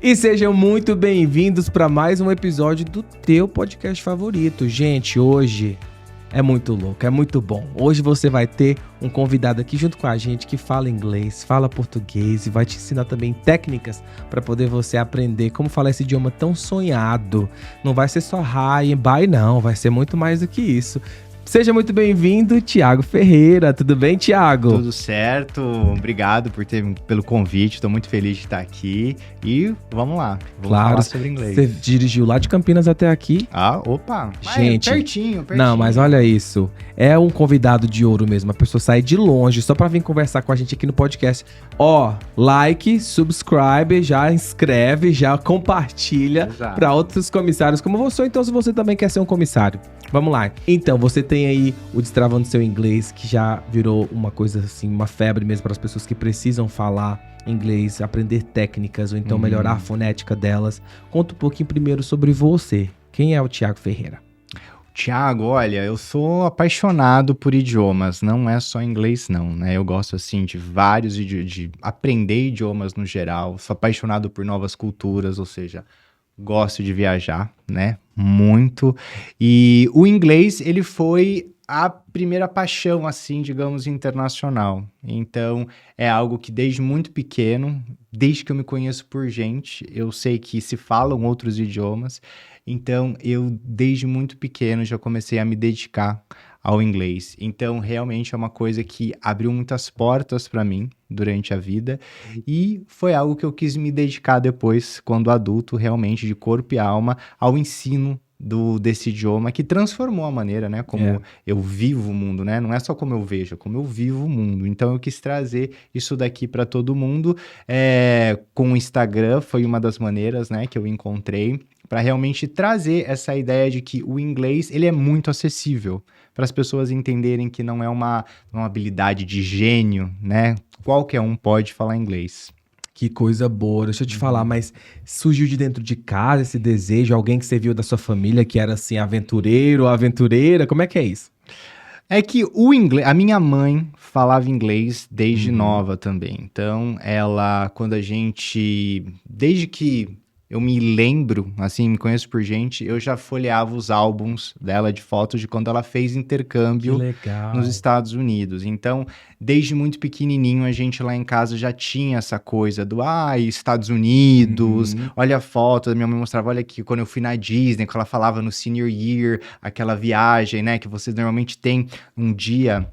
E sejam muito bem-vindos para mais um episódio do teu podcast favorito. Gente, hoje é muito louco, é muito bom. Hoje você vai ter um convidado aqui junto com a gente que fala inglês, fala português e vai te ensinar também técnicas para poder você aprender como falar esse idioma tão sonhado. Não vai ser só hi and bye, não, vai ser muito mais do que isso. Seja muito bem-vindo, Thiago Ferreira. Tudo bem, Thiago? Tudo certo. Obrigado pelo convite. Estou muito feliz de estar aqui. E vamos lá. Vamos falar sobre inglês. Você dirigiu lá de Campinas até aqui. Ah, opa. Gente, pertinho. Não, mas olha isso. É um convidado de ouro mesmo. A pessoa sai de longe só para vir conversar com a gente aqui no podcast. Ó, like, subscribe, já inscreve, já compartilha para outros comissários como você. Então, se você também quer ser um comissário. Vamos lá. Então, você tem aí o Destravando Seu Inglês, que já virou uma coisa assim, uma febre mesmo para as pessoas que precisam falar inglês, aprender técnicas ou então melhorar a fonética delas. Conta um pouquinho primeiro sobre você. Quem é o Thiago Ferreira? Thiago, olha, eu sou apaixonado por idiomas, não é só inglês não, né? Eu gosto, assim, de vários, de aprender idiomas no geral, sou apaixonado por novas culturas, ou seja, gosto de viajar, né? Muito. E o inglês, ele foi a primeira paixão, assim, digamos, internacional. Então, é algo que desde muito pequeno, desde que eu me conheço por gente, eu sei que se falam outros idiomas. Então, eu desde muito pequeno já comecei a me dedicar ao inglês. Então, realmente é uma coisa que abriu muitas portas para mim durante a vida e foi algo que eu quis me dedicar depois, quando adulto, realmente de corpo e alma, ao ensino desse idioma que transformou a maneira, né, como eu vivo o mundo, né, não é só como eu vejo, é como eu vivo o mundo. Então eu quis trazer isso daqui para todo mundo, com o Instagram foi uma das maneiras, né, que eu encontrei para realmente trazer essa ideia de que o inglês, ele é muito acessível, para as pessoas entenderem que não é uma habilidade de gênio, né, qualquer um pode falar inglês. Que coisa boa, deixa eu te falar, mas surgiu de dentro de casa esse desejo? Alguém que você viu da sua família que era assim, aventureiro ou aventureira? Como é que é isso? É que o inglês, a minha mãe falava inglês desde nova também. Então, ela, desde que eu me lembro, assim, me conheço por gente, eu já folheava os álbuns dela de fotos de quando ela fez intercâmbio nos Estados Unidos. Então, desde muito pequenininho, a gente lá em casa já tinha essa coisa do, Estados Unidos, olha a foto, minha mãe mostrava, olha aqui, quando eu fui na Disney, que ela falava no senior year, aquela viagem, né, que vocês normalmente têm um dia...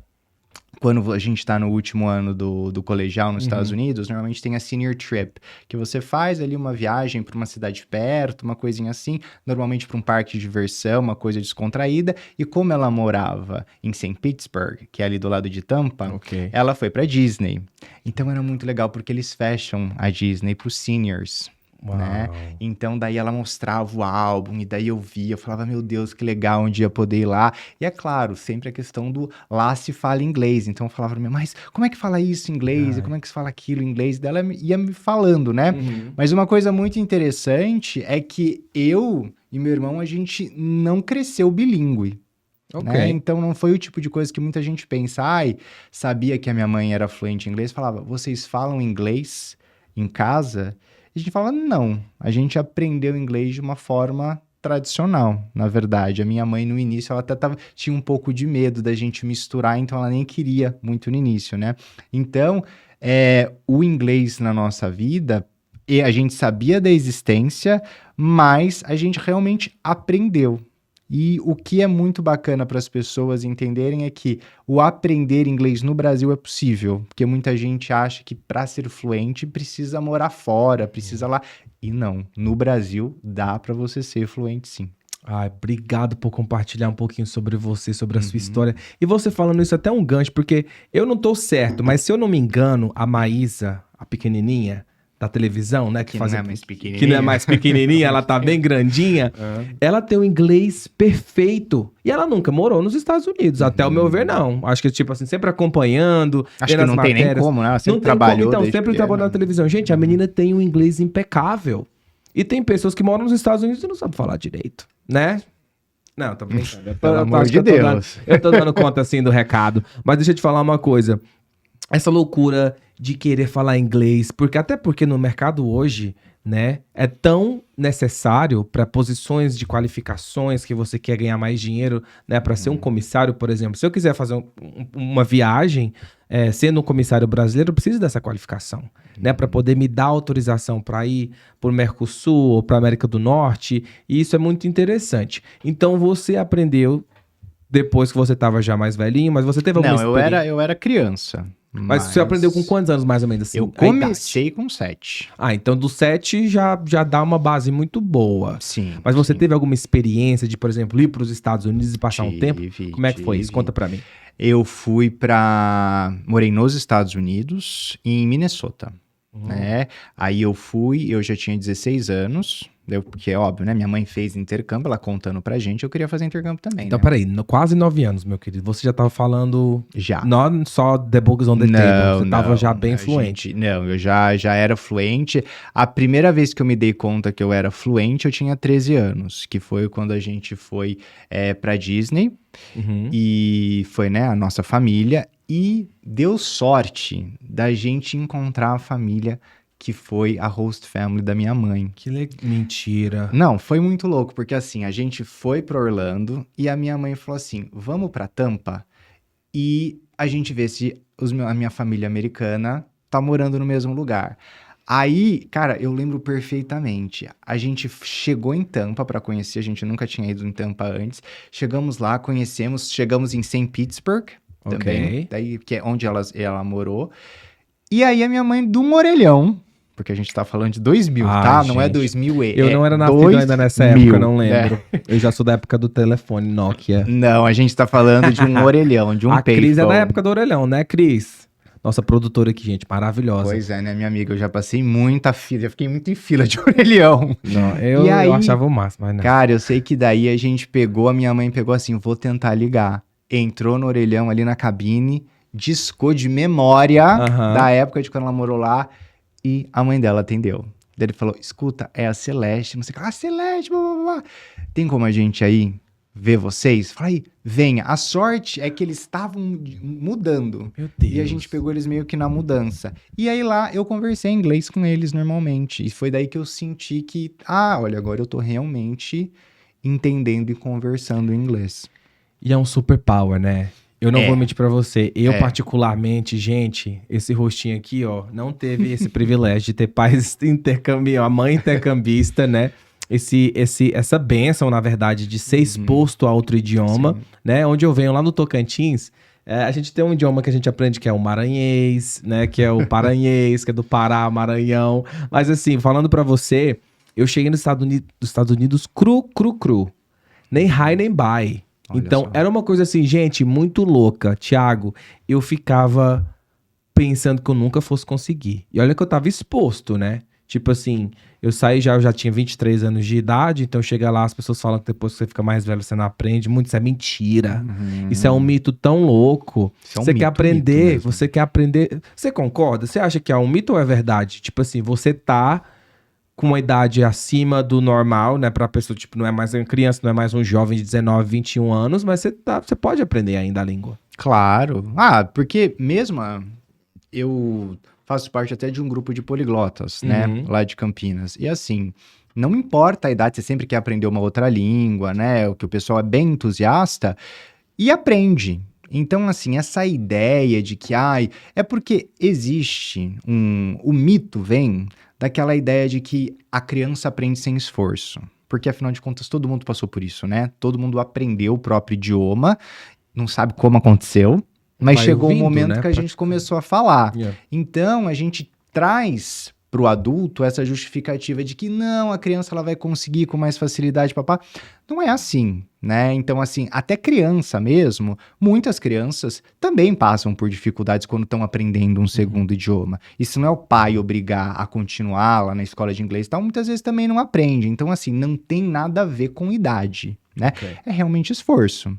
Quando a gente está no último ano do colegial nos Estados Unidos, normalmente tem a senior trip, que você faz ali uma viagem para uma cidade perto, uma coisinha assim, normalmente para um parque de diversão, uma coisa descontraída, e como ela morava em St. Petersburg, que é ali do lado de Tampa, ela foi para Disney. Então era muito legal, porque eles fecham a Disney para os seniors. Né? Então daí ela mostrava o álbum e daí eu via, eu falava, meu Deus, que legal um dia poder ir lá. E é claro, sempre a questão do lá se fala inglês, então eu falava pra mim, mas como é que fala isso em inglês? E como é que se fala aquilo em inglês? Daí ela ia me falando, né? Mas uma coisa muito interessante é que eu e meu irmão, a gente não cresceu bilíngue. Né? Então não foi o tipo de coisa que muita gente pensa, sabia que a minha mãe era fluente em inglês, falava, vocês falam inglês em casa? A gente fala, não, a gente aprendeu inglês de uma forma tradicional, na verdade. A minha mãe, no início, ela até tinha um pouco de medo da gente misturar, então ela nem queria muito no início, né? Então, o inglês na nossa vida, a gente sabia da existência, mas a gente realmente aprendeu. E o que é muito bacana para as pessoas entenderem é que o aprender inglês no Brasil é possível, porque muita gente acha que para ser fluente precisa morar fora, precisa lá. E não, no Brasil dá para você ser fluente sim. Obrigado por compartilhar um pouquinho sobre você, sobre a sua história. E você falando isso até um gancho, porque eu não tô certo, mas se eu não me engano, a Maísa, a pequenininha, da televisão, né? Que não é mais pequenininha. Que não é mais pequenininha, ela tá bem grandinha. Ela tem o inglês perfeito. E ela nunca morou nos Estados Unidos, até o meu ver, não. Acho que, tipo assim, sempre acompanhando. Acho que não tem nem como, né? Ela sempre trabalhou. Então, sempre trabalhou na televisão. Gente, a menina tem um inglês impecável. E tem pessoas que moram nos Estados Unidos e não sabem falar direito, né? Não, tô brincando. Pelo amor de Deus. Eu tô dando conta, assim, do recado. Mas deixa eu te falar uma coisa. Essa loucura de querer falar inglês, até porque no mercado hoje né, é tão necessário para posições de qualificações que você quer ganhar mais dinheiro, né, para ser um comissário, por exemplo. Se eu quiser fazer uma viagem, sendo um comissário brasileiro, eu preciso dessa qualificação, né, para poder me dar autorização para ir para o Mercosul ou para a América do Norte, e isso é muito interessante. Então você aprendeu depois que você estava já mais velhinho, mas você teve alguma Não, experiência? eu era criança. Mas você aprendeu com quantos anos, mais ou menos, assim? Eu a idade? comecei com 7. Ah, então do 7 já dá uma base muito boa. Sim. Mas você sim. teve alguma experiência de, por exemplo, ir para os Estados Unidos e passar um tempo? Como é que foi isso? tive. Conta pra mim. Eu fui morei nos Estados Unidos e em Minnesota, né? Aí eu já tinha 16 anos, porque é óbvio, né? Minha mãe fez intercâmbio, ela contando pra gente, eu queria fazer intercâmbio também, Então, né? peraí, quase 9 anos, meu querido. Você já tava falando Já. não só the books on the table, você tava já bem a fluente. eu já era fluente. A primeira vez que eu me dei conta que eu era fluente, eu tinha 13 anos, que foi quando a gente foi pra Disney, Uhum. e foi, né, a nossa família, e deu sorte da gente encontrar a família que foi a host family da minha mãe. Mentira. Não, foi muito louco, porque assim, a gente foi pra Orlando e a minha mãe falou assim, vamos pra Tampa e a gente vê se a minha família americana tá morando no mesmo lugar. Aí, cara, eu lembro perfeitamente. A gente chegou em Tampa pra conhecer, a gente nunca tinha ido em Tampa antes. Chegamos lá, chegamos em St. Pittsburgh também, daí, que é onde ela morou. E aí a minha mãe, de um orelhão, porque a gente tá falando de 2000, tá? Não é gente. 2000, Eu não era nascido ainda nessa época, não lembro. Eu já sou da época do telefone Nokia. Não, a gente tá falando de um orelhão, de um A Cris é da payphone. época do orelhão, né, Cris? Nossa produtora aqui, gente, maravilhosa. Pois é, né, minha amiga? Eu já passei muita fila, já fiquei muito em fila de orelhão. Não, E aí, eu achava o máximo, mas não. Cara, eu sei que daí a minha mãe pegou assim, vou tentar ligar. Entrou no orelhão ali na cabine, discou de memória da época de quando ela morou lá, e a mãe dela atendeu. Daí ele falou, escuta, é a Celeste, não sei o que, Celeste, blá, blá, blá. Tem como a gente aí ver vocês? Fala aí, venha. A sorte é que eles estavam mudando. Meu Deus. E a gente pegou eles meio que na mudança. E aí lá eu conversei em inglês com eles normalmente. E foi daí que eu senti que, olha, agora eu tô realmente entendendo e conversando em inglês. E é um superpower, né? Eu não vou mentir pra você. Eu, particularmente, gente, esse rostinho aqui, ó, não teve esse privilégio de ter pais intercambiantes, a mãe intercambista, né? Essa bênção, na verdade, de ser exposto a outro idioma, né? Onde eu venho lá no Tocantins, a gente tem um idioma que a gente aprende que é o maranhês, né? Que é o paranhês, que é do Pará, Maranhão. Mas assim, falando pra você, eu cheguei nos Estados Unidos cru. Nem high, nem bye. Olha então, só. era uma coisa assim, gente, muito louca. Thiago, eu ficava pensando que eu nunca fosse conseguir. E olha que eu tava exposto, né? Tipo assim, eu já tinha 23 anos de idade, então chega lá, as pessoas falam que depois que você fica mais velho você não aprende. Muito, isso é mentira. Isso é um mito tão louco. Isso é um Você mito, quer aprender, mito mesmo. você quer aprender. Você concorda? Você acha que é um mito ou é verdade? Tipo assim, você tá com uma idade acima do normal, né? Pra pessoa, tipo, não é mais uma criança, não é mais um jovem de 19, 21 anos, mas você pode aprender ainda a língua. Claro. Porque mesmo eu faço parte até de um grupo de poliglotas, né? Lá de Campinas. E assim, não importa a idade, você sempre quer aprender uma outra língua, né? O que o pessoal é bem entusiasta e aprende. Então, assim, essa ideia de que, é porque existe o mito vem daquela ideia de que a criança aprende sem esforço. Porque, afinal de contas, todo mundo passou por isso, né? Todo mundo aprendeu o próprio idioma, não sabe como aconteceu, mas Vai chegou um ouvindo, momento né, que a gente começou a falar. Yeah. Então, a gente traz pro adulto essa justificativa de que não, a criança ela vai conseguir com mais facilidade, papá. Não é assim, né? Então, assim, até criança mesmo, muitas crianças também passam por dificuldades quando estão aprendendo um segundo idioma. E se não é o pai obrigar a continuar lá na escola de inglês e tal, muitas vezes também não aprende. Então, assim, não tem nada a ver com idade, né? Ok. É realmente esforço.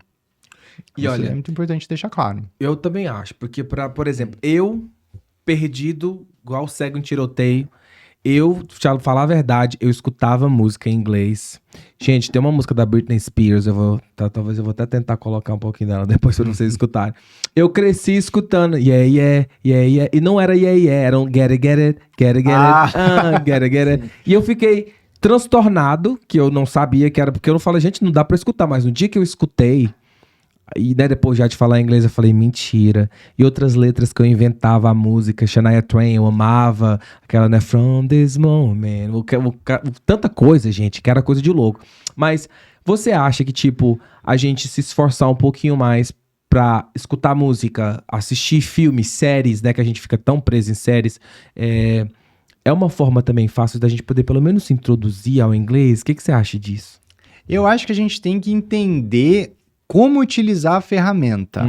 E Isso olha, é muito importante deixar claro. eu também acho, porque, por exemplo, eu, perdido, igual cego em tiroteio, eu, te falar a verdade, eu escutava música em inglês. Gente, tem uma música da Britney Spears, talvez eu vou até tentar colocar um pouquinho dela depois pra vocês escutarem. Eu cresci escutando yeah, yeah, yeah, yeah, e não era yeah, yeah, era um get it, get it. E eu fiquei transtornado, que eu não sabia que era, porque eu não falei, gente, não dá pra escutar, mas no dia que eu escutei, e né, depois já de falar inglês, eu falei, mentira. E outras letras que eu inventava a música, Shania Twain, eu amava. Aquela, né, From This Moment. Tanta coisa, gente, que era coisa de louco. Mas você acha que, tipo, a gente se esforçar um pouquinho mais pra escutar música, assistir filmes, séries, né, que a gente fica tão preso em séries, é uma forma também fácil da gente poder pelo menos se introduzir ao inglês? O que você acha disso? Eu acho que a gente tem que entender como utilizar a ferramenta.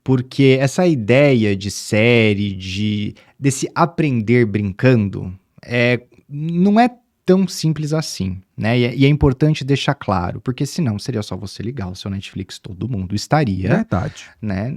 Porque essa ideia de série, desse aprender brincando, não é tão simples assim, né? E é importante deixar claro, porque senão seria só você ligar o seu Netflix, todo mundo estaria, Verdade. né?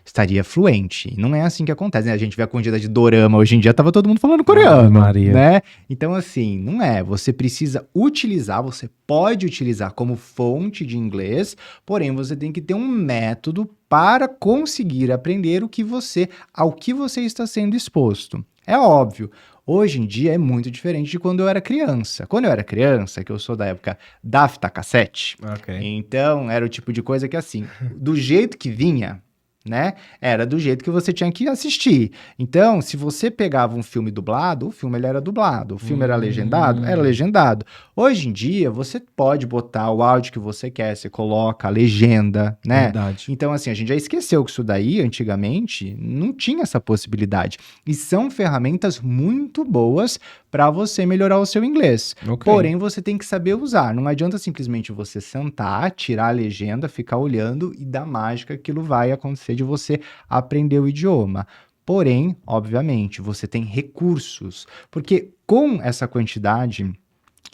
Estaria fluente. Não é assim que acontece, né? A gente vê a quantidade de dorama hoje em dia, tava todo mundo falando coreano, Maria. né? Então, assim, não é. Você precisa utilizar, você pode utilizar como fonte de inglês, porém você tem que ter um método para conseguir aprender ao que você está sendo exposto. É óbvio. Hoje em dia é muito diferente de quando eu era criança. Quando eu era criança, que eu sou da época da fita cassete, então era o tipo de coisa que assim, do jeito que vinha, né, era do jeito que você tinha que assistir. Então, se você pegava um filme dublado, o filme ele era dublado. O filme era legendado? Era legendado. Hoje em dia, você pode botar o áudio que você quer, você coloca a legenda, né? Verdade. Então, assim, a gente já esqueceu que isso daí, antigamente, não tinha essa possibilidade. E são ferramentas muito boas para você melhorar o seu inglês. Porém, você tem que saber usar. Não adianta simplesmente você sentar, tirar a legenda, ficar olhando e da mágica aquilo vai acontecer de você aprender o idioma. Porém, obviamente, você tem recursos. Porque com essa quantidade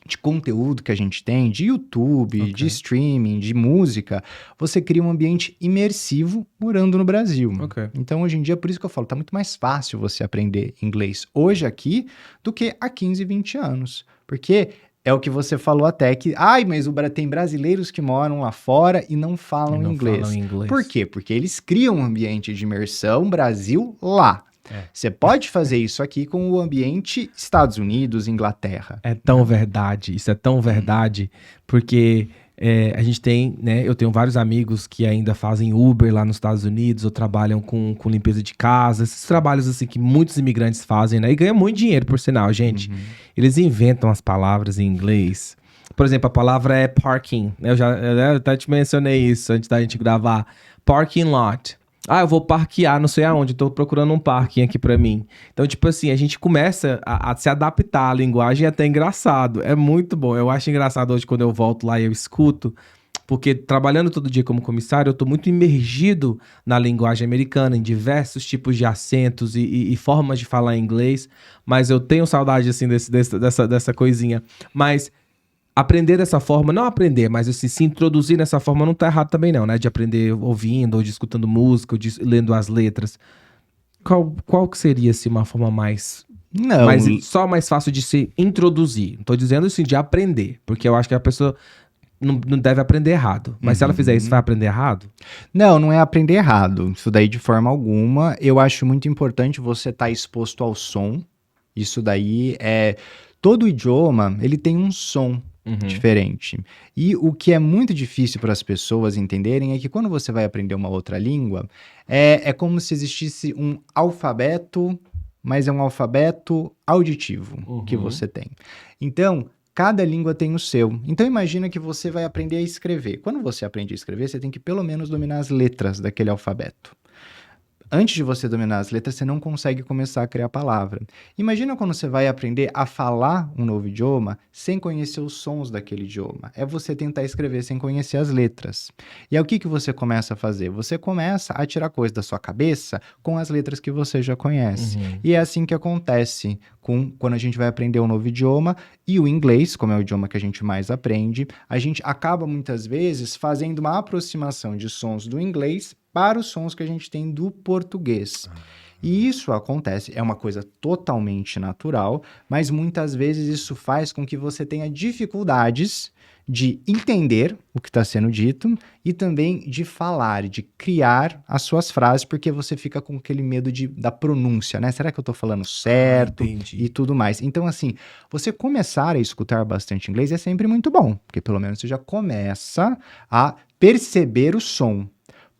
de conteúdo que a gente tem, de YouTube, de streaming, de música, você cria um ambiente imersivo morando no Brasil. Então, hoje em dia, por isso que eu falo, tá muito mais fácil você aprender inglês hoje aqui do que há 15, 20 anos. Porque é o que você falou até que, mas tem brasileiros que moram lá fora e não falam inglês. Por quê? Porque eles criam um ambiente de imersão Brasil lá. Você pode fazer isso aqui com o ambiente Estados Unidos, Inglaterra. É tão verdade, isso é tão verdade, porque a gente tem, né, eu tenho vários amigos que ainda fazem Uber lá nos Estados Unidos, ou trabalham com limpeza de casa, esses trabalhos assim que muitos imigrantes fazem, né, e ganham muito dinheiro, por sinal, gente. Eles inventam as palavras em inglês. Por exemplo, a palavra é parking, né, eu até te mencionei isso antes da gente gravar. Parking lot. Eu vou parquear, não sei aonde, tô procurando um parking aqui pra mim. Então, tipo assim, a gente começa a se adaptar à linguagem, é até engraçado. É muito bom. Eu acho engraçado hoje quando eu volto lá e eu escuto, porque trabalhando todo dia como comissário, eu tô muito imergido na linguagem americana, em diversos tipos de acentos e formas de falar inglês, mas eu tenho saudade, assim, dessa coisinha. Mas aprender dessa forma, não aprender, mas assim, se introduzir nessa forma não tá errado também não, né? De aprender ouvindo, ou de escutando música, ou de lendo as letras. Qual que seria, assim, uma forma mais fácil de se introduzir? Não tô dizendo, assim, de aprender, porque eu acho que a pessoa não deve aprender errado. Mas se ela fizer isso, vai aprender errado? Não é aprender errado. Isso daí de forma alguma. Eu acho muito importante você estar exposto ao som. Isso daí todo idioma, ele tem um som diferente. E o que é muito difícil para as pessoas entenderem é que quando você vai aprender uma outra língua, é como se existisse um alfabeto, mas é um alfabeto auditivo que você tem. Então, cada língua tem o seu. Então, imagina que você vai aprender a escrever. Quando você aprende a escrever, você tem que pelo menos dominar as letras daquele alfabeto. Antes de você dominar as letras, você não consegue começar a criar palavra. Imagina quando você vai aprender a falar um novo idioma sem conhecer os sons daquele idioma. É você tentar escrever sem conhecer as letras. E aí o que você começa a fazer? Você começa a tirar coisas da sua cabeça com as letras que você já conhece. E é assim que acontece quando a gente vai aprender um novo idioma. E o inglês, como é o idioma que a gente mais aprende, a gente acaba muitas vezes fazendo uma aproximação de sons do inglês para os sons que a gente tem do português. E isso acontece, é uma coisa totalmente natural, mas muitas vezes isso faz com que você tenha dificuldades de entender o que está sendo dito e também de falar, de criar as suas frases, porque você fica com aquele medo da pronúncia, né? Será que eu estou falando certo? Entendi. E tudo mais. Então, assim, você começar a escutar bastante inglês é sempre muito bom, porque pelo menos você já começa a perceber o som.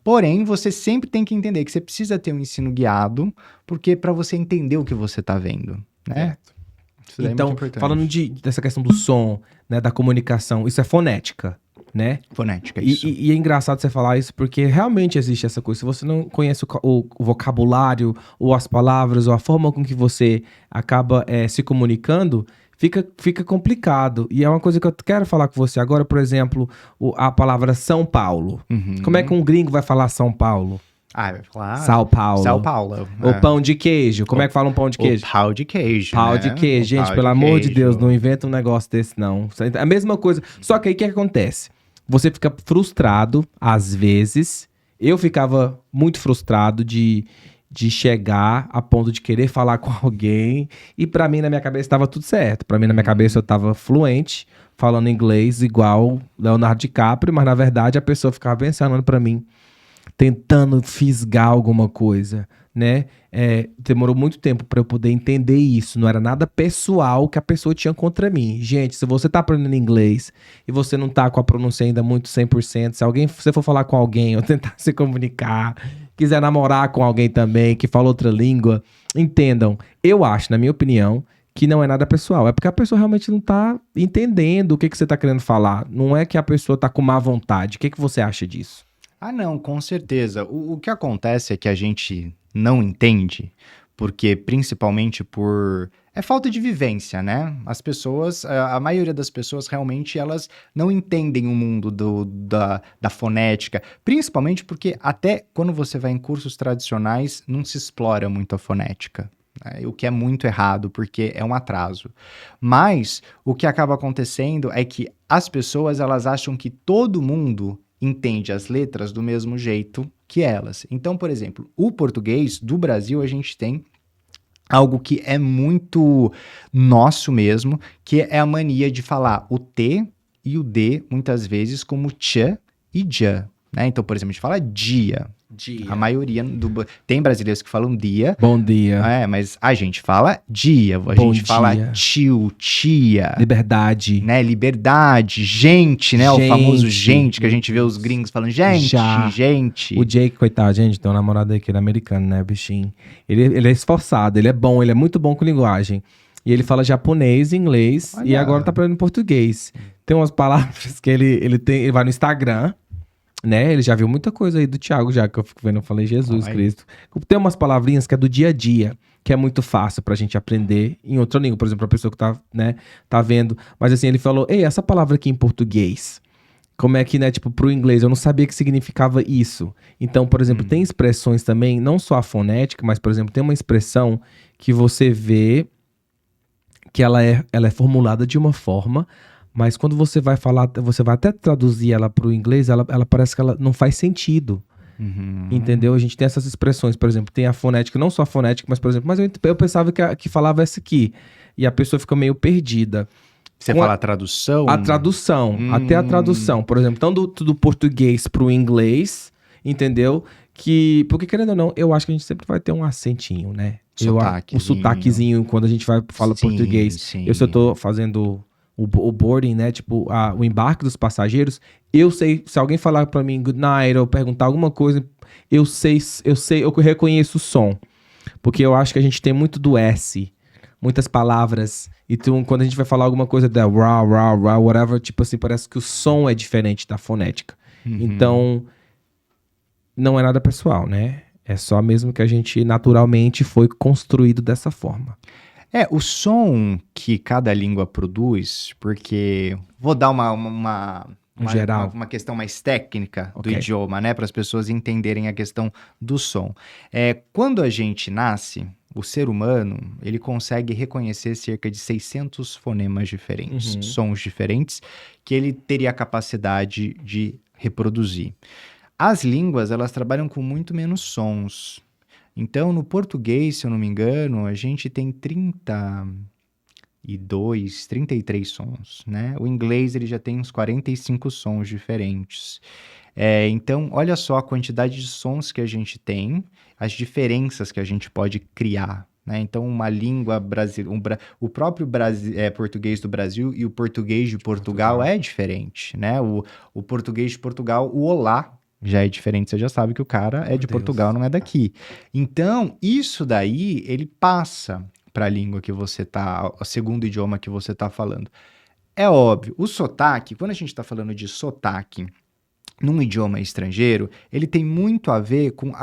Porém, você sempre tem que entender que você precisa ter um ensino guiado, porque para você entender o que você está vendo, né? Certo. Isso daí é Então, muito importante. falando dessa questão do som, né, da comunicação, isso é fonética, né? Fonética, isso. E é engraçado você falar isso porque realmente existe essa coisa. Se você não conhece o vocabulário, ou as palavras, ou a forma com que você acaba se comunicando, fica complicado. E é uma coisa que eu quero falar com você agora, por exemplo, a palavra São Paulo. Uhum. Como é que um gringo vai falar São Paulo? Vai falar São Paulo. São Paulo. Ou pão de queijo. Como é que fala um pão de queijo? O pau de queijo, Pau né? de queijo. O Gente, pau pelo de amor de queijo. Deus, não inventa um negócio desse, não. É a mesma coisa. Só que aí o que acontece? Você fica frustrado, às vezes. Eu ficava muito frustrado de chegar a ponto de querer falar com alguém. E pra mim, na minha cabeça, estava tudo certo. Pra mim, na minha cabeça, eu tava fluente, falando inglês igual Leonardo DiCaprio. Mas, na verdade, a pessoa ficava pensando pra mim, tentando fisgar alguma coisa, né? Demorou muito tempo para eu poder entender isso. Não era nada pessoal que a pessoa tinha contra mim. Gente, se você tá aprendendo inglês e você não tá com a pronúncia ainda muito 100%, se você for falar com alguém ou tentar se comunicar, quiser namorar com alguém também que fala outra língua, entendam. Eu acho, na minha opinião, que não é nada pessoal. É porque a pessoa realmente não tá entendendo o que você tá querendo falar. Não é que a pessoa tá com má vontade. O que você acha disso? Ah, não, com certeza. O que acontece é que a gente não entende, porque principalmente por... É falta de vivência, né? As pessoas, a maioria das pessoas realmente, elas não entendem o mundo da fonética, principalmente porque até quando você vai em cursos tradicionais, não se explora muito a fonética. O que é muito errado, porque é um atraso. Mas o que acaba acontecendo é que as pessoas, elas acham que todo mundo entende as letras do mesmo jeito que elas. Então, por exemplo, o português do Brasil, a gente tem algo que é muito nosso mesmo, que é a mania de falar o T e o D, muitas vezes, como tch e dja, né? Então, por exemplo, a gente fala dia. A maioria tem brasileiros que falam dia. Bom dia. Mas a gente fala dia. A Bom gente fala dia. tio, tia. Liberdade. Né? Liberdade, gente, né? Gente. O famoso gente, que a gente vê os gringos falando gente, gente. O Jake, coitado, gente, tem um namorado aqui, ele é americano, né, bichinho? Ele é esforçado, ele é bom, ele é muito bom com linguagem. E ele fala japonês, inglês e agora tá aprendendo português. Tem umas palavras que ele vai no Instagram, né? Ele já viu muita coisa aí do Thiago, já que eu fico vendo, eu falei, Jesus Cristo. Tem umas palavrinhas que é do dia a dia, que é muito fácil pra gente aprender em outra língua. Por exemplo, a pessoa que tá vendo. Mas assim, ele falou, ei, essa palavra aqui em português, como é que, né, tipo, pro inglês, eu não sabia que significava isso. Então, por exemplo, tem expressões também, não só a fonética, mas, por exemplo, tem uma expressão que você vê que ela é formulada de uma forma, mas quando você vai falar, você vai até traduzir ela pro inglês, ela parece que ela não faz sentido. Entendeu? A gente tem essas expressões, por exemplo, tem a fonética, não só a fonética, mas, por exemplo, mas eu pensava que falava essa aqui. E a pessoa fica meio perdida. Você fala a tradução? A tradução, até a tradução. Por exemplo, então do português pro inglês, entendeu? Porque, querendo ou não, eu acho que a gente sempre vai ter um acentinho, né? O sotaquezinho quando a gente fala português. Sim. Se eu tô fazendo o boarding, né? Tipo, o embarque dos passageiros, eu sei, se alguém falar pra mim good night ou perguntar alguma coisa, eu reconheço o som. Porque eu acho que a gente tem muito do S, muitas palavras. Então, quando a gente vai falar alguma coisa da raw, whatever, tipo assim, parece que o som é diferente da fonética. Então, não é nada pessoal, né? É só mesmo que a gente naturalmente foi construído dessa forma. O som que cada língua produz, porque vou dar uma questão mais técnica do idioma, né, para as pessoas entenderem a questão do som. Quando a gente nasce, o ser humano, ele consegue reconhecer cerca de 600 fonemas diferentes, sons diferentes, que ele teria a capacidade de reproduzir. As línguas, elas trabalham com muito menos sons. Então, no português, se eu não me engano, a gente tem 33 sons, né? O inglês, ele já tem uns 45 sons diferentes. Então, olha só a quantidade de sons que a gente tem, as diferenças que a gente pode criar, né? Então, uma língua brasileira, o próprio português do Brasil e o português de Portugal é diferente, né? O português de Portugal, o olá já é diferente, você já sabe que o cara é de Portugal, não é daqui. Então, isso daí, ele passa para a língua que você tá, o segundo idioma que você tá falando. É óbvio, o sotaque, quando a gente tá falando de sotaque num idioma estrangeiro, ele tem muito a ver com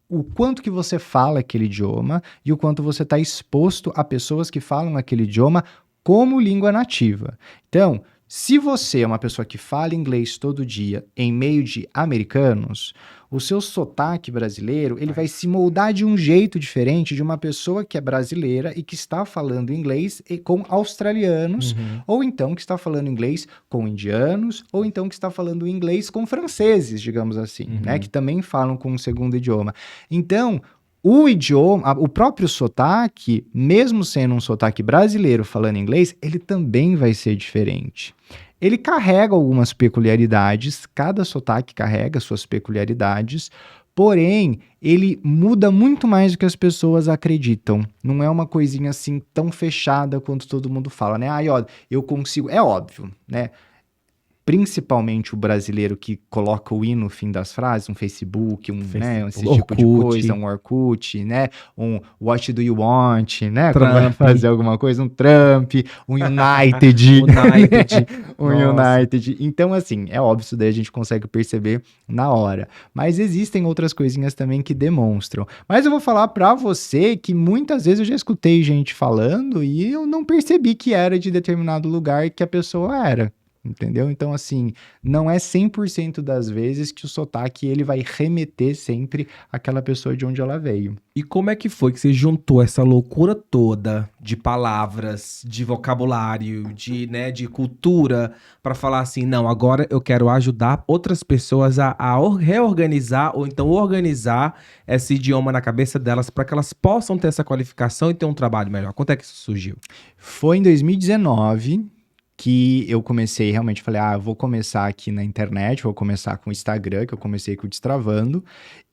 o quanto que você fala aquele idioma e o quanto você está exposto a pessoas que falam aquele idioma como língua nativa. Então, se você é uma pessoa que fala inglês todo dia em meio de americanos, o seu sotaque brasileiro ele vai se moldar de um jeito diferente de uma pessoa que é brasileira e que está falando inglês com australianos, ou então que está falando inglês com indianos, ou então que está falando inglês com franceses, digamos assim, né? Que também falam com um segundo idioma. Então, o idioma, o próprio sotaque, mesmo sendo um sotaque brasileiro falando inglês, ele também vai ser diferente. Ele carrega algumas peculiaridades, cada sotaque carrega suas peculiaridades, porém, ele muda muito mais do que as pessoas acreditam. Não é uma coisinha assim tão fechada quanto todo mundo fala, né? Ó, eu consigo... É óbvio, né? Principalmente o brasileiro que coloca o i no fim das frases, um Facebook, né, esse tipo de coisa, um Orkut, né, um What do you want, né, quando vai fazer alguma coisa, um Trump, um United, United. Então, assim, é óbvio, isso daí a gente consegue perceber na hora. Mas existem outras coisinhas também que demonstram. Mas eu vou falar pra você que muitas vezes eu já escutei gente falando e eu não percebi que era de determinado lugar que a pessoa era. Entendeu? Então, assim, não é 100% das vezes que o sotaque ele vai remeter sempre àquela pessoa de onde ela veio. E como é que foi que você juntou essa loucura toda de palavras, de vocabulário, de cultura, para falar assim, não, agora eu quero ajudar outras pessoas a reorganizar ou então organizar esse idioma na cabeça delas para que elas possam ter essa qualificação e ter um trabalho melhor? Quando é que isso surgiu? Foi em 2019... que eu comecei, realmente, falei, eu vou começar aqui na internet, vou começar com o Instagram, que eu comecei com o Destravando,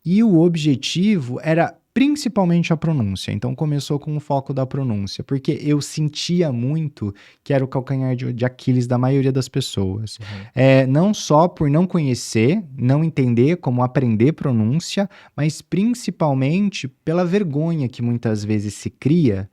e o objetivo era principalmente a pronúncia, então começou com o foco da pronúncia, porque eu sentia muito que era o calcanhar de Aquiles da maioria das pessoas, não só por não conhecer, não entender como aprender pronúncia, mas principalmente pela vergonha que muitas vezes se cria,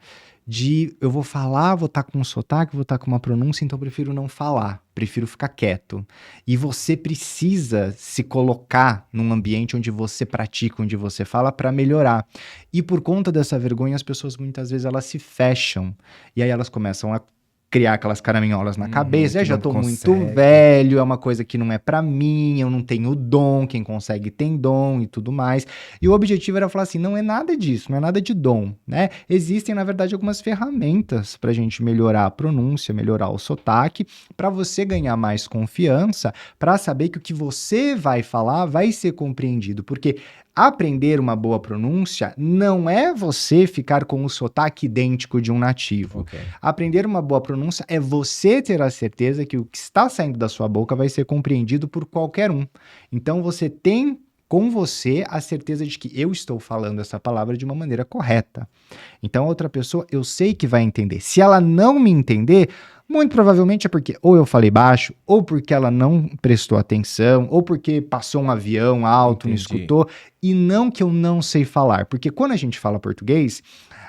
eu vou falar, vou estar com um sotaque, vou estar com uma pronúncia, então eu prefiro não falar, prefiro ficar quieto. E você precisa se colocar num ambiente onde você pratica, onde você fala, para melhorar. E por conta dessa vergonha, as pessoas muitas vezes elas se fecham. E aí elas começam a criar aquelas caraminholas na cabeça, já tô muito velho, é uma coisa que não é pra mim, eu não tenho dom, quem consegue tem dom e tudo mais. E o objetivo era falar assim, não é nada disso, não é nada de dom, né? Existem, na verdade, algumas ferramentas pra gente melhorar a pronúncia, melhorar o sotaque, pra você ganhar mais confiança, pra saber que o que você vai falar vai ser compreendido, porque aprender uma boa pronúncia não é você ficar com o sotaque idêntico de um nativo. Aprender uma boa pronúncia é você ter a certeza que o que está saindo da sua boca vai ser compreendido por qualquer um. Então você tem com você a certeza de que eu estou falando essa palavra de uma maneira correta. Então a outra pessoa eu sei que vai entender. Se ela não me entender, muito provavelmente é porque ou eu falei baixo, ou porque ela não prestou atenção, ou porque passou um avião alto, não escutou, e não que eu não sei falar. Porque quando a gente fala português,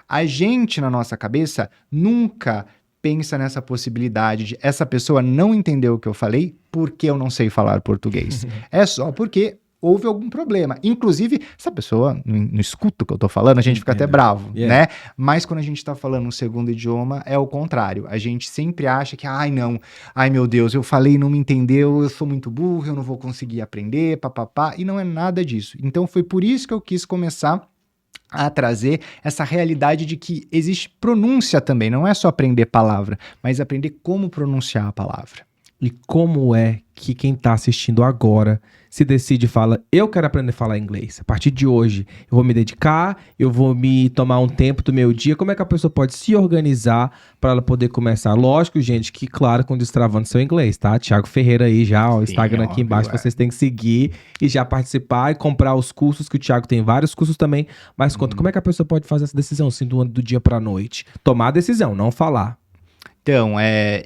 a gente na nossa cabeça nunca pensa nessa possibilidade de essa pessoa não entendeu o que eu falei porque eu não sei falar português. É só porque houve algum problema. Inclusive, essa pessoa não escuta o que eu tô falando, a gente fica até bravo, né? Mas quando a gente tá falando um segundo idioma, é o contrário. A gente sempre acha que, ai meu Deus, eu falei e não me entendeu, eu sou muito burro, eu não vou conseguir aprender, papapá, e não é nada disso. Então foi por isso que eu quis começar a trazer essa realidade de que existe pronúncia também, não é só aprender palavra, mas aprender como pronunciar a palavra. E como é que quem tá assistindo agora se decide e fala, eu quero aprender a falar inglês. A partir de hoje, eu vou me dedicar, eu vou me tomar um tempo do meu dia. Como é que a pessoa pode se organizar para ela poder começar? Lógico, gente, que claro, com destravando seu inglês, tá? Thiago Ferreira aí já, o Instagram aqui embaixo, vocês têm que seguir e já participar e comprar os cursos, que o Thiago tem vários cursos também. Mas conta, como é que a pessoa pode fazer essa decisão, assim, do dia pra noite? Tomar a decisão, não falar. Então,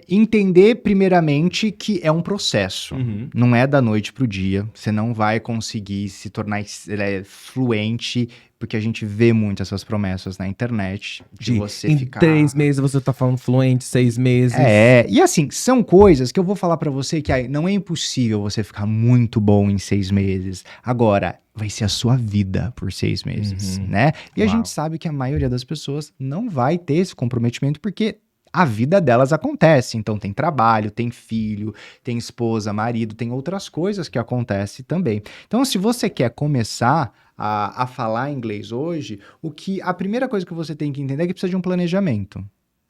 entender primeiramente que é um processo, não é da noite para o dia, você não vai conseguir se tornar fluente, porque a gente vê muito essas promessas na internet, de você em ficar... 3 meses você tá falando fluente, 6 meses. E assim, são coisas que eu vou falar para você que não é impossível você ficar muito bom em 6 meses. Agora, vai ser a sua vida por 6 meses, né? E a gente sabe que a maioria das pessoas não vai ter esse comprometimento, porque a vida delas acontece, então tem trabalho, tem filho, tem esposa, marido, tem outras coisas que acontecem também. Então, se você quer começar a falar inglês hoje, a primeira coisa que você tem que entender é que precisa de um planejamento.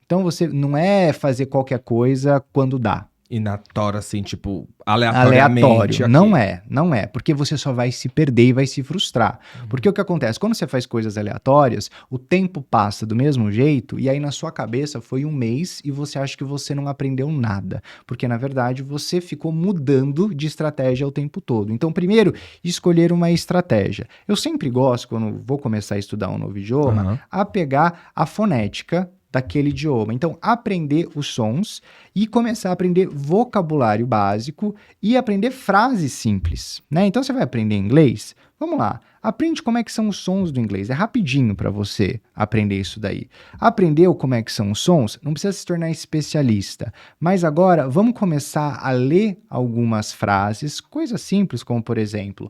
Então, você não é fazer qualquer coisa quando dá. E na tora, assim, tipo, aleatoriamente. Aleatório, não é, porque você só vai se perder e vai se frustrar. Porque o que acontece? Quando você faz coisas aleatórias, o tempo passa do mesmo jeito, e aí na sua cabeça foi 1 mês e você acha que você não aprendeu nada. Porque, na verdade, você ficou mudando de estratégia o tempo todo. Então, primeiro, escolher uma estratégia. Eu sempre gosto, quando vou começar a estudar um novo idioma, a pegar a fonética daquele idioma. Então, aprender os sons e começar a aprender vocabulário básico e aprender frases simples, né? Então, você vai aprender inglês? Vamos lá, aprende como é que são os sons do inglês. É rapidinho para você aprender isso daí. Aprendeu como é que são os sons? Não precisa se tornar especialista. Mas agora, vamos começar a ler algumas frases, coisas simples, como, por exemplo,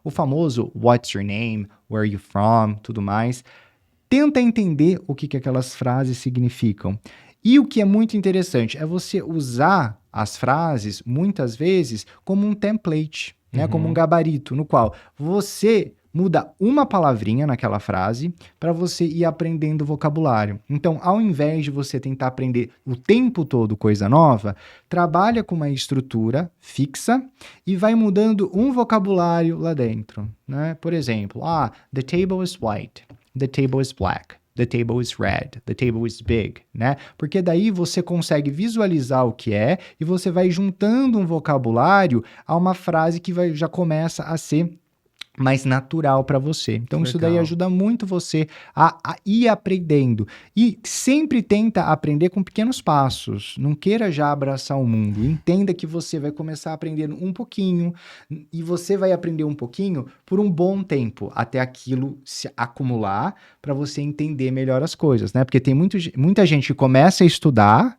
o famoso What's your name? Where are you from? Tudo mais. Tenta entender o que aquelas frases significam. E o que é muito interessante é você usar as frases, muitas vezes, como um template, né? Como um gabarito, no qual você muda uma palavrinha naquela frase para você ir aprendendo vocabulário. Então, ao invés de você tentar aprender o tempo todo coisa nova, trabalha com uma estrutura fixa e vai mudando um vocabulário lá dentro, né? Por exemplo, the table is white. The table is black. The table is red. The table is big, né? Porque daí você consegue visualizar o que é e você vai juntando um vocabulário a uma frase que já começa a ser mais natural para você. Então, isso daí ajuda muito você a ir aprendendo. E sempre tenta aprender com pequenos passos. Não queira já abraçar o mundo. Entenda que você vai começar aprendendo um pouquinho e você vai aprender um pouquinho por um bom tempo, até aquilo se acumular para você entender melhor as coisas, né? Porque tem muita gente que começa a estudar,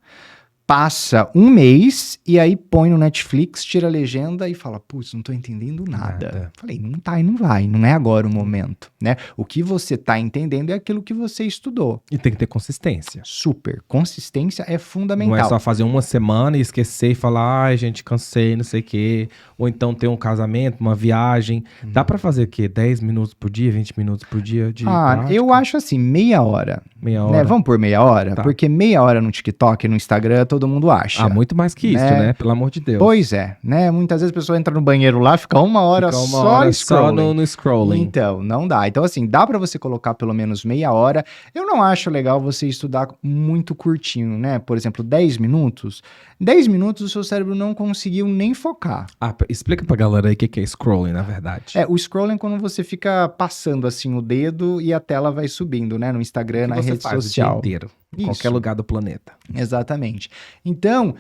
passa 1 mês e aí põe no Netflix, tira a legenda e fala, putz, não tô entendendo nada. Falei, não tá e não vai, não é agora o momento, né? O que você tá entendendo é aquilo que você estudou. E tem que ter consistência. Super. Consistência é fundamental. Não é só fazer uma semana e esquecer e falar, ai, gente, cansei, não sei o quê. Ou então ter um casamento, uma viagem. Dá pra fazer o quê? 10 minutos por dia, 20 minutos por dia de prática? Eu acho assim, meia hora. Meia hora. Né? Vamos por meia hora? Tá. Porque meia hora no TikTok, no Instagram, todo mundo acha. Muito mais que isso, né? Pelo amor de Deus. Pois é, né? Muitas vezes a pessoa entra no banheiro lá, fica uma hora só no scrolling. Então, não dá. Então, assim, dá pra você colocar pelo menos meia hora. Eu não acho legal você estudar muito curtinho, né? Por exemplo, 10 minutos. 10 minutos o seu cérebro não conseguiu nem focar. Explica pra galera aí o que é scrolling, na verdade. O scrolling é quando você fica passando assim o dedo e a tela vai subindo, né? No Instagram, na rede social. O dia inteiro, em qualquer lugar do planeta. Exatamente. Então,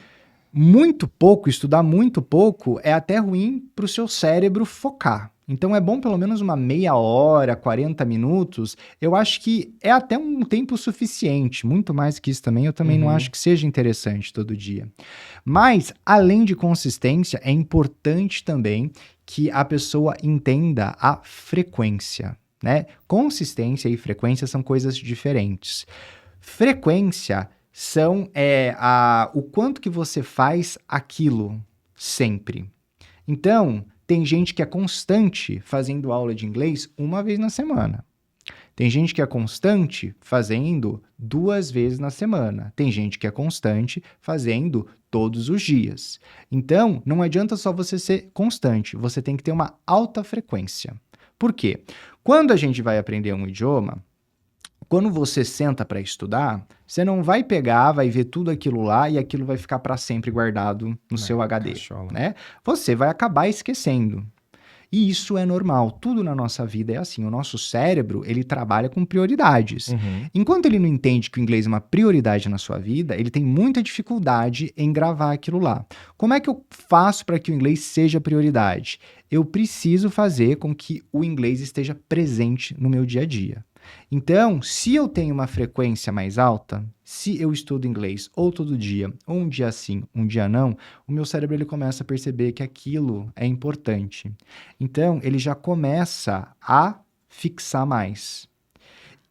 estudar muito pouco é até ruim para o seu cérebro focar. Então, é bom pelo menos uma meia hora, 40 minutos. Eu acho que é até um tempo suficiente. Muito mais que isso também, eu também não acho que seja interessante todo dia. Mas, além de consistência, é importante também que a pessoa entenda a frequência, né? Consistência e frequência são coisas diferentes. Frequência são o quanto que você faz aquilo sempre. Então, tem gente que é constante fazendo aula de inglês 1 vez na semana. Tem gente que é constante fazendo 2 vezes na semana. Tem gente que é constante fazendo todos os dias. Então, não adianta só você ser constante, você tem que ter uma alta frequência. Por quê? Quando a gente vai aprender um idioma, quando você senta para estudar, você não vai pegar, vai ver tudo aquilo lá e aquilo vai ficar para sempre guardado no seu HD, cachola. né? Você vai acabar esquecendo. E isso é normal, tudo na nossa vida é assim. O nosso cérebro, ele trabalha com prioridades. Enquanto ele não entende que o inglês é uma prioridade na sua vida, ele tem muita dificuldade em gravar aquilo lá. Como é que eu faço para que o inglês seja prioridade? Eu preciso fazer com que o inglês esteja presente no meu dia a dia. Então, se eu tenho uma frequência mais alta, se eu estudo inglês ou todo dia, ou um dia sim, um dia não, o meu cérebro ele começa a perceber que aquilo é importante. Então, ele já começa a fixar mais.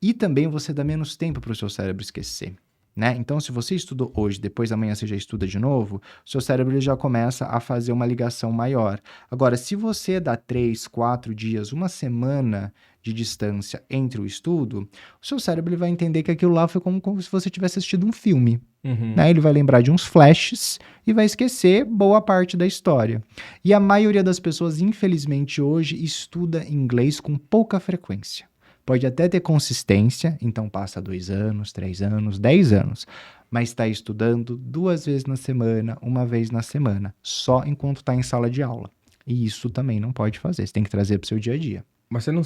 E também você dá menos tempo para o seu cérebro esquecer. Né? Então, se você estudou hoje, depois amanhã você já estuda de novo, o seu cérebro ele já começa a fazer uma ligação maior. Agora, se você dá 3, 4 dias, uma semana de distância entre o estudo, o seu cérebro ele vai entender que aquilo lá foi como se você tivesse assistido um filme. Né? Ele vai lembrar de uns flashes e vai esquecer boa parte da história. E a maioria das pessoas, infelizmente, hoje estuda inglês com pouca frequência. Pode até ter consistência, então passa 2 anos, 3 anos, 10 anos, mas está estudando 2 vezes na semana, 1 vez na semana, só enquanto está em sala de aula. E isso também não pode fazer, você tem que trazer para o seu dia a dia. Mas você não...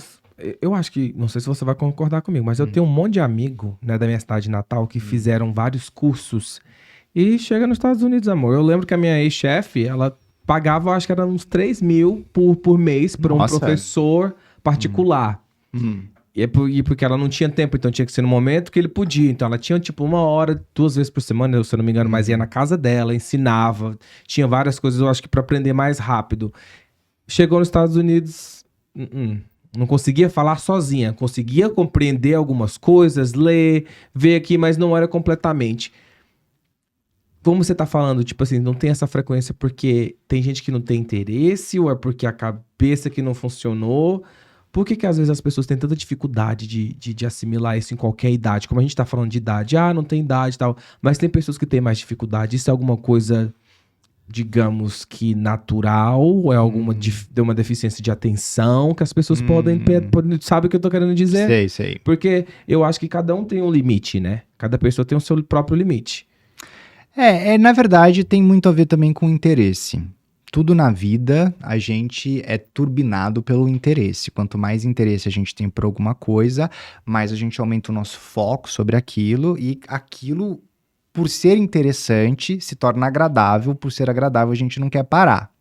Eu acho que... Não sei se você vai concordar comigo, mas eu tenho um monte de amigo, né, da minha cidade natal que fizeram vários cursos e chega nos Estados Unidos, amor. Eu lembro que a minha ex-chefe, ela pagava, acho que era uns 3 mil por mês para um professor particular. E porque ela não tinha tempo, então tinha que ser no momento que ele podia. Então ela tinha tipo 1 hora, 2 vezes por semana, se eu não me engano, mas ia na casa dela, ensinava. Tinha várias coisas, eu acho que para aprender mais rápido. Chegou nos Estados Unidos, não conseguia falar sozinha. Conseguia compreender algumas coisas, ler, ver aqui, mas não era completamente. Como você tá falando, tipo assim, não tem essa frequência porque tem gente que não tem interesse ou é porque a cabeça que não funcionou? Por que às vezes as pessoas têm tanta dificuldade de assimilar isso em qualquer idade? Como a gente tá falando de idade, não tem idade e tal, mas tem pessoas que têm mais dificuldade. Isso é alguma coisa, digamos que natural? Ou é alguma de uma deficiência de atenção que as pessoas podem... Sabe o que eu tô querendo dizer? Sei. Porque eu acho que cada um tem um limite, né? Cada pessoa tem o seu próprio limite. Na verdade, tem muito a ver também com interesse. Tudo na vida, a gente é turbinado pelo interesse. Quanto mais interesse a gente tem por alguma coisa, mais a gente aumenta o nosso foco sobre aquilo e aquilo, por ser interessante, se torna agradável. Por ser agradável, a gente não quer parar.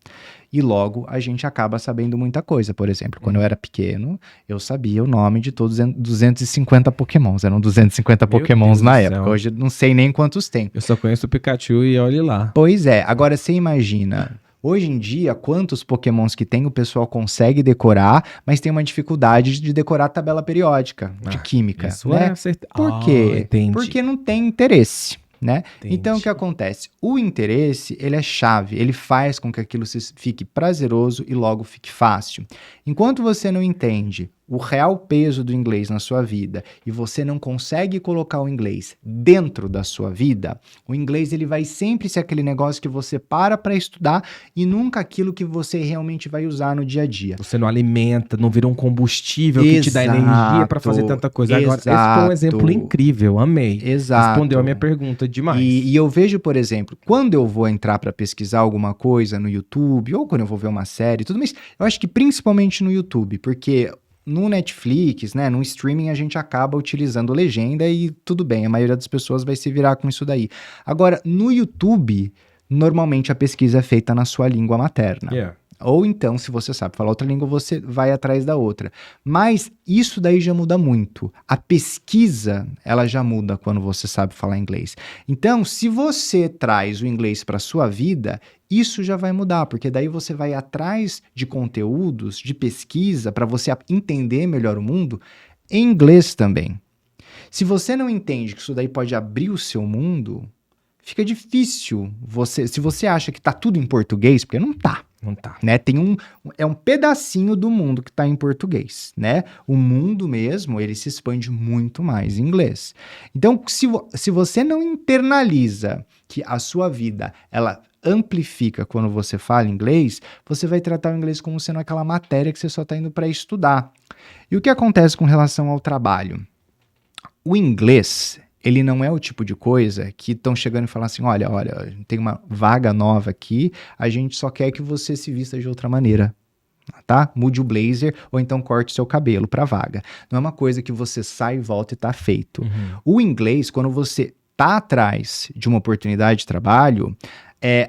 E logo, a gente acaba sabendo muita coisa. Por exemplo, quando eu era pequeno, eu sabia o nome de todos os 250 pokémons. Eram 250 pokémons na época. Hoje eu não sei nem quantos tem. Eu só conheço o Pikachu e olhe lá. Pois é. Agora, você imagina... Hoje em dia, quantos pokémons que tem o pessoal consegue decorar, mas tem uma dificuldade de decorar a tabela periódica de química. Isso né? Por quê? Entendi. Porque não tem interesse. Né? Entendi. Então, o que acontece? O interesse, ele é chave, ele faz com que aquilo fique prazeroso e logo fique fácil. Enquanto você não entende o real peso do inglês na sua vida e você não consegue colocar o inglês dentro da sua vida, o inglês ele vai sempre ser aquele negócio que você para estudar e nunca aquilo que você realmente vai usar no dia a dia. Você não alimenta, não vira um combustível que te dá energia para fazer tanta coisa. Agora, esse foi um exemplo incrível, amei. Exato. Respondeu a minha pergunta demais. E eu vejo, por exemplo, quando eu vou entrar para pesquisar alguma coisa no YouTube ou quando eu vou ver uma série e tudo mais, eu acho que principalmente no YouTube, porque no Netflix, né, no streaming, a gente acaba utilizando legenda e tudo bem, a maioria das pessoas vai se virar com isso daí. Agora, no YouTube, normalmente a pesquisa é feita na sua língua materna. Ou então, se você sabe falar outra língua, você vai atrás da outra. Mas isso daí já muda muito. A pesquisa, ela já muda quando você sabe falar inglês. Então, se você traz o inglês para a sua vida, isso já vai mudar, porque daí você vai atrás de conteúdos, de pesquisa, para você entender melhor o mundo, em inglês também. Se você não entende que isso daí pode abrir o seu mundo, fica difícil. Se você acha que tá tudo em português, porque não tá. Não tá. Né? É um pedacinho do mundo que está em português, né? O mundo mesmo, ele se expande muito mais em inglês. Então, se você não internaliza que a sua vida, ela amplifica quando você fala inglês, você vai tratar o inglês como sendo aquela matéria que você só está indo para estudar. E o que acontece com relação ao trabalho? O inglês, ele não é o tipo de coisa que estão chegando e falando assim, olha, tem uma vaga nova aqui, a gente só quer que você se vista de outra maneira, tá? Mude o blazer ou então corte seu cabelo para vaga. Não é uma coisa que você sai e volta e tá feito. O inglês, quando você tá atrás de uma oportunidade de trabalho,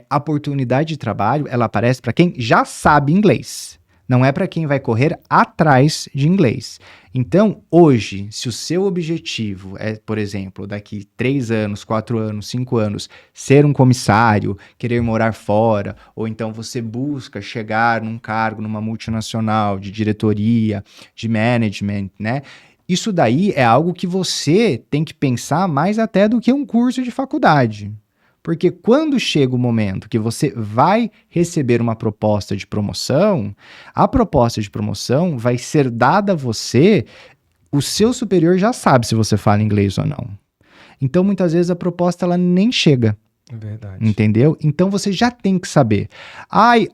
a oportunidade de trabalho, ela aparece para quem já sabe inglês. Não é para quem vai correr atrás de inglês. Então, hoje, se o seu objetivo é, por exemplo, daqui 3 anos, 4 anos, 5 anos, ser um comissário, querer morar fora, ou então você busca chegar num cargo numa multinacional de diretoria, de management, né? Isso daí é algo que você tem que pensar mais até do que um curso de faculdade. Porque quando chega o momento que você vai receber uma proposta de promoção, a proposta de promoção vai ser dada a você, o seu superior já sabe se você fala inglês ou não. Então, muitas vezes, a proposta ela nem chega. É verdade. Entendeu? Então, você já tem que saber.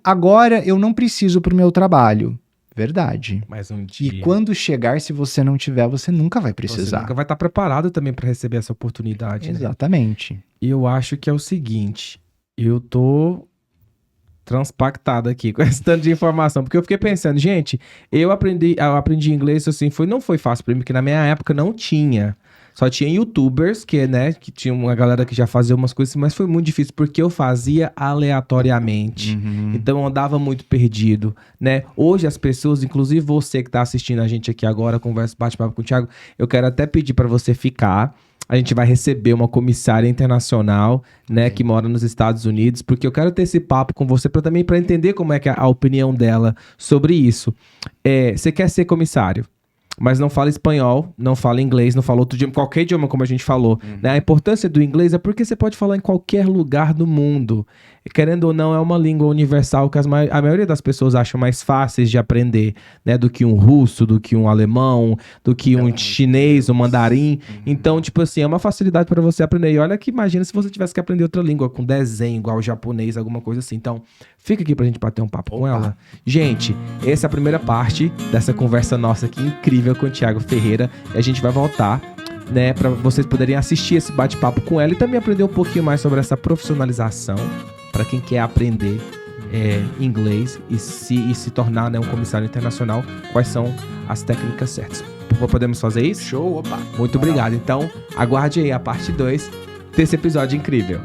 Agora eu não preciso para o meu trabalho. Verdade. Mais um dia. E quando chegar, se você não tiver, você nunca vai precisar. Você nunca vai estar preparado também para receber essa oportunidade. Exatamente. Né? E eu acho que é o seguinte, eu tô transpactado aqui com esse tanto de informação, porque eu fiquei pensando, gente, eu aprendi inglês assim, não foi fácil para mim, porque na minha época não tinha. Só tinha youtubers, que tinha uma galera que já fazia umas coisas, mas foi muito difícil, porque eu fazia aleatoriamente. Então eu andava muito perdido, né? Hoje as pessoas, inclusive você que tá assistindo a gente aqui agora, conversa, bate-papo com o Thiago, eu quero até pedir para você ficar. A gente vai receber uma comissária internacional, né, que mora nos Estados Unidos, porque eu quero ter esse papo com você para entender como é que é a opinião dela sobre isso. Você quer ser comissário, mas não fala espanhol, não fala inglês, não fala outro idioma, qualquer idioma, como a gente falou. Né? A importância do inglês é porque você pode falar em qualquer lugar do mundo. Querendo ou não, é uma língua universal que a maioria das pessoas acham mais fáceis de aprender, né? Do que um russo, do que um alemão, do que um chinês, um mandarim. Então, tipo assim, é uma facilidade para você aprender. E olha que imagina se você tivesse que aprender outra língua, com desenho, igual japonês, alguma coisa assim. Então, fica aqui pra gente bater um papo com ela. Gente, essa é a primeira parte dessa conversa nossa aqui, incrível, com o Thiago Ferreira. E a gente vai voltar, né, para vocês poderem assistir esse bate-papo com ela e também aprender um pouquinho mais sobre essa profissionalização para quem quer aprender inglês e se tornar, né, um comissário internacional. Quais são as técnicas certas? Podemos fazer isso? Show, opa! Muito obrigado. Então, aguarde aí a parte 2 desse episódio incrível.